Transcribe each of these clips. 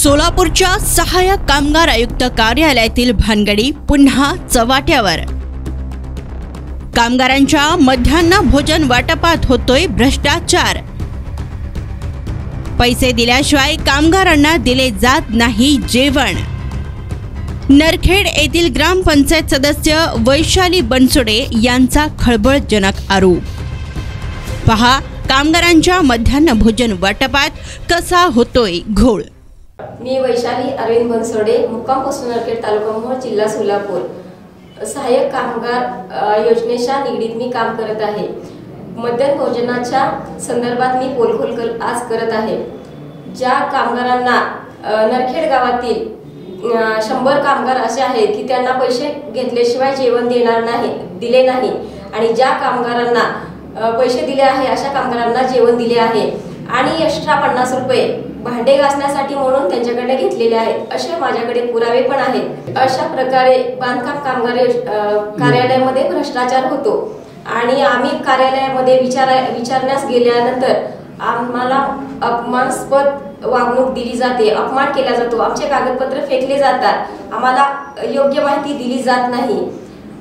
सोलापूरच्या सहाय्यक कामगार आयुक्त कार्यालयातील भानगडी पुन्हा चव्हाट्यावर। कामगारांच्या मध्यान्ह भोजन वाटपात होतोय भ्रष्टाचार। पैसे दिल्याशिवाय कामगारांना दिले जात नाही जेवण। नरखेड येथील ग्रामपंचायत सदस्य वैशाली बनसोडे यांचा खळबळजनक आरोप। पहा कामगारांच्या मध्यान्ह भोजन वाटपात कसा होतोय घोळ। मी वैशाली अरविंद बनसोडे, मुक्काम पोस्ट नरखेड, तालुका मोहोळ, जिल्हा सोलापूर। सहाय्यक कामगार योजनेच्या निगडीत मी काम करत आहे। मध्यान्ह भोजनाच्या संदर्भात मी पोलखोल आज करत आहे। ज्या कामगारांना नरखेड गावातील 100 कामगार असे आहेत की त्यांना पैसे घेतल्याशिवाय जेवण दिले नाही आणि ज्या कामगारांना पैसे दिले आहे अशा कामगारांना जेवण दिले आहे आणि एक्स्ट्रा 50 रुपये भांडे घासण्यासाठी म्हणून त्यांच्याकडे घेतलेले आहेत असे माझ्याकडे पुरावे पण आहेत। अशा प्रकारे बांधकाम कामगार कार्यालयामध्ये भ्रष्टाचार होतो आणि आम्ही कार्यालयामध्ये विचारण्यास गेल्यानंतर आम्हाला अपमानास्पद वागणूक दिली जाते, अपमान केला जातो, आमचे कागदपत्र फेकले जातात, आम्हाला योग्य माहिती दिली जात नाही।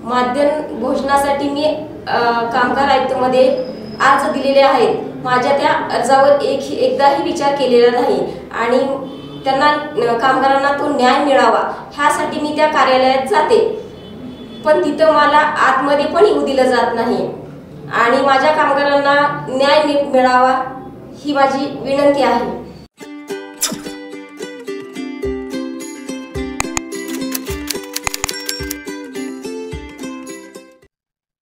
मध्यान्ह भोजनासाठी मी कामगार आयुक्तमध्ये अर्ज दिलेले आहेत। माझ्या त्या अर्जावर एकदाही विचार केलेला नाही आणि त्यांना कामगारांना तो न्याय मिळावा ह्यासाठी मी त्या कार्यालयात जाते, पण तिथं मला आतमध्ये पण येऊ दिलं जात नाही आणि माझ्या कामगारांना न्याय मिळावा ही माझी विनंती आहे।